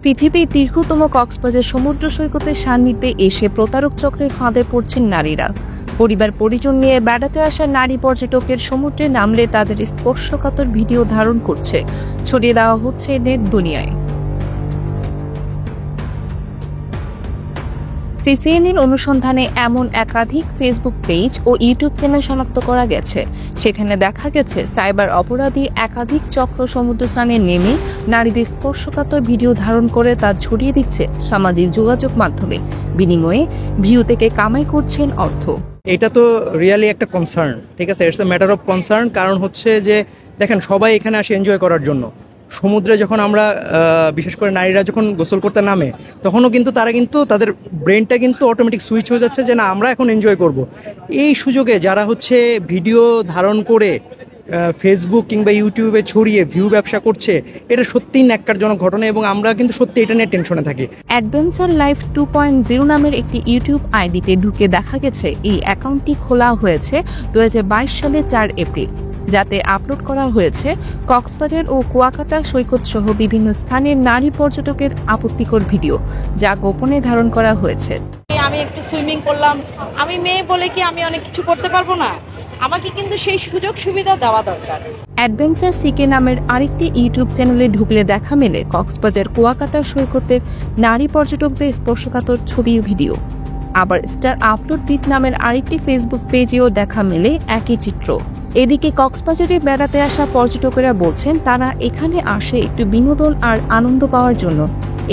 পৃথিবীর দীর্ঘতম কক্সবাজার সমুদ্র সৈকতের সান্নিধ্যে এসে প্রতারক চক্রের ফাঁদে পড়ছেন নারীরা। পরিবার পরিজন নিয়ে বেড়াতে আসা নারী পর্যটকের সমুদ্রে নামলে তাদের স্পর্শকাতর ভিডিও ধারণ করছে, ছড়িয়ে দেওয়া হচ্ছে নেট দুনিয়ায়। সিসিএনের অনুসন্ধানে এমন একাধিক ফেসবুক পেজ ও ইউটিউব চ্যানেল শনাক্ত করা গেছে। সেখানে দেখা গেছে সাইবার অপরাধী একাধিক চক্র সমুদ্র স্নানে নেমে নারীদের স্পর্শকাতর ভিডিও ধারণ করে তা ছড়িয়ে দিচ্ছে সামাজিক যোগাযোগ মাধ্যমে। বিনিময়ে ভিউ থেকে কামাই করছেন অর্থ। এটা তো রিয়েলি একটা কনসার্ন, ঠিক আছে, it's a matter of concern. কারণ হচ্ছে যে দেখেন, সবাই এখানে আসে এনজয় করার জন্য। সমুদ্রে যখন আমরা বিশেষ করে নারীরা যখন গোসল করতে নামে, তখনও কিন্তু তারা কিন্তু তাদের ব্রেনটা কিন্তু অটোমেটিক সুইচ হয়ে যাচ্ছে যে না, আমরা এখন এনজয় করব। এই সুযোগে যারা হচ্ছে ভিডিও ধারণ করে ফেসবুক কিংবা ইউটিউবে ছড়িয়ে ভিউ ব্যবসা করছে, এটা সত্যিই ন্যাক্কারজনক ঘটনা এবং আমরা কিন্তু সত্যি এটা নিয়ে টেনশনে থাকি। অ্যাডভেঞ্চার লাইফ 2.0 নামের একটি ইউটিউব আইডিতে ঢুকে দেখা গেছে এই অ্যাকাউন্টটি খোলা হয়েছে 2022 সালে 4 এপ্রিল, যাতে আপলোড করা হয়েছে কক্সবাজার ও কুয়াকাটা সৈকত সহ বিভিন্ন স্থানের নারী পর্যটকের আপত্তিকর ভিডিও, যা গোপনে ধারণ করা হয়েছে। আমি একটু সুইমিং করলাম, আমি মেয়ে বলে কি আমি অনেক কিছু করতে পারবো না? আমাকে কিন্তু সেই সুযোগ সুবিধা দেওয়া দরকার। অ্যাডভেঞ্চার সিকে নামের আরেকটি ইউটিউব চ্যানেলে ঢুকলে দেখা মেলে কক্সবাজার কুয়াকাটা সৈকতের নারী পর্যটকদের স্পর্শকাতর ছবি ও ভিডিও। আবার স্টার আপলোড বিট নামের আরেকটি ফেসবুক পেজেও দেখা মেলে একই চিত্র। এদিকে কক্সবাজারে বেড়াতে আসা পর্যটকেরা বলছেন তারা এখানে আসে একটু বিনোদন আর আনন্দ পাওয়ার জন্য।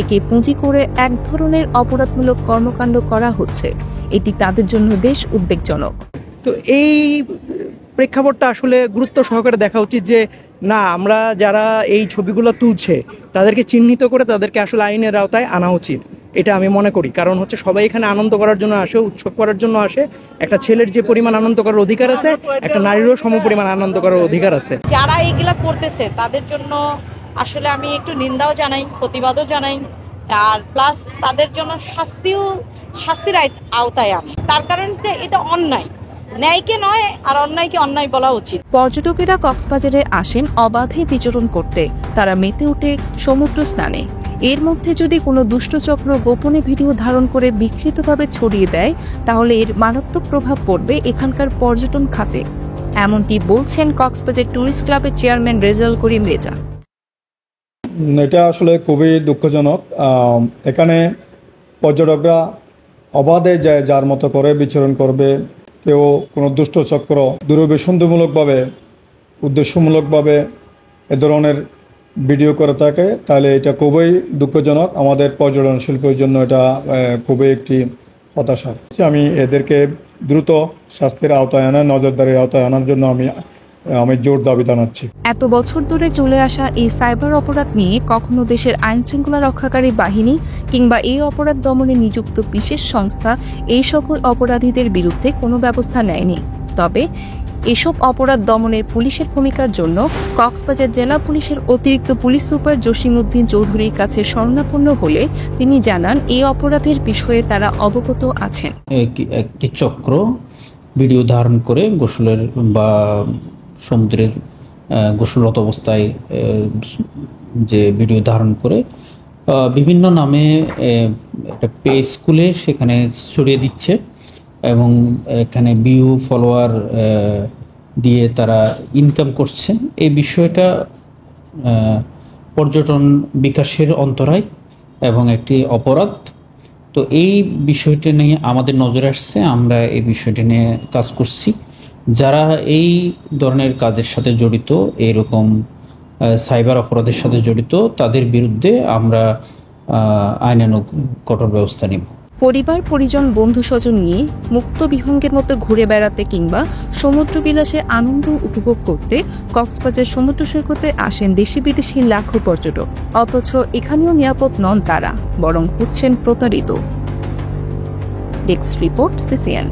একে পুঁজি করে এক ধরনের অপরাধমূলক কর্মকাণ্ড করা হচ্ছে। এটি তাদের জন্য বেশ উদ্বেগজনক। তো এই প্রেক্ষাপটটা আসলে গুরুত্ব সহকারে দেখা উচিত যে না, আমরা যারা এই ছবিগুলো তুলছে তাদেরকে চিহ্নিত করে তাদেরকে আসলে আইনের আওতায় আনা উচিত, এটা আমি মনে করি। কারণ হচ্ছে সবাই এখানে আনন্দ করার জন্য আসে, উৎসব করার জন্য আসে। একটা ছেলের যে পরিমাণ আনন্দ করার অধিকার আছে, একটা নারীরও সমপরিমাণ আনন্দ করার অধিকার আছে। যারা এইগুলা করতেছে তাদের জন্য আসলে আমি একটু নিন্দাও জানাই, প্রতিবাদও জানাই, আর প্লাস তাদের জন্য শাস্তির আওতায় আনি। তার কারণ এটা অন্যায়, ন্যায়কে নয় আর অন্যায়কে অন্যায় বলা উচিত। পর্যটকেরা কক্সবাজারে আসেন অবাধে বিচরণ করতে, তারা মেতে ওঠে সমুদ্র স্নানে। এর মধ্যে যদি কোনো দুষ্টচক্র গোপনে ভিডিও ধারণ করে বিকৃতভাবে ছড়িয়ে দেয়, তাহলে এর মারাত্মক প্রভাব পড়বে এখানকার পর্যটন খাতে। এমনটি বলছেন কক্সবাজার ট্যুরিস্ট ক্লাবের চেয়ারম্যান রেজাউল করিম রেজা। এটা আসলে খুবই দুঃখজনক। এখানে পর্যটকরা অবাধে যায়, যার মতো করে বিচরণ করবে। কেউ কোনো দুষ্টচক্র দুরভিসন্ধিমূলকভাবে উদ্দেশ্যমূলকভাবে এ ধরনের ভিডিও করে থাকে, তাহলে এটা খুবই দুঃখজনক। আমাদের পর্যটন শিল্পের জন্য এটা খুবই একটি হতাশা। আমি এদেরকে দ্রুত শাস্তির আওতায় আনা, নজরদারির আওতায় আনার জন্য আমি জোর দাবি জানাচ্ছি। এত বছর ধরে চলে আসা এই সাইবার অপরাধ নিয়ে কখনো দেশের আইন শৃঙ্খলা রক্ষাকারী বাহিনী কিংবা এই অপরাধ দমনে নিযুক্ত বিশেষ সংস্থা এই সকল অপরাধীদের বিরুদ্ধে কোনো ব্যবস্থা নেয়নি। তবে এসব অপরাধ দমনের পুলিশের ভূমিকার জন্য কক্সবাজার জেলা পুলিশের অতিরিক্ত পুলিশ সুপার জসিমউদ্দিন চৌধুরীর কাছে শরণাপন্ন হলে তিনি জানান এই অপরাধের বিষয়ে তারা অবগত আছেন। একটি চক্র ভিডিও ধারণ করে গোসলের বা সমুদ্রের গোসলরত অবস্থায় যে ভিডিও ধারণ করে বিভিন্ন নামে একটা পেজ খুলে সেখানে ছড়িয়ে দিচ্ছে এবং এখানে ভিউ ফলোয়ার দিয়ে তারা ইনকাম করছে। এই বিষয়টা পর্যটন বিকাশের অন্তরায় এবং একটি অপরাধ। তো এই বিষয়টি নিয়ে আমাদের নজরে আসছে, আমরা এই বিষয়টি নিয়ে কাজ করছি। যারা এই ধরনের কাজের সাথে জড়িত, এরকম সাইবার অপরাধের সাথে জড়িত, তাদের বিরুদ্ধে আমরা আইনানুগ কঠোর ব্যবস্থা নেব। পরিবার পরিজন বন্ধু স্বজন নিয়ে মুক্ত বিহঙ্গের মতো ঘুরে বেড়াতে কিংবা সমুদ্র বিলাসে আনন্দ উপভোগ করতে কক্সবাজার সমুদ্র সৈকতে আসেন দেশি বিদেশি লাখো পর্যটক। অথচ এখানেও নিরাপদ নন তারা, বরং হচ্ছেন প্রতারিত। Desk report, CCN.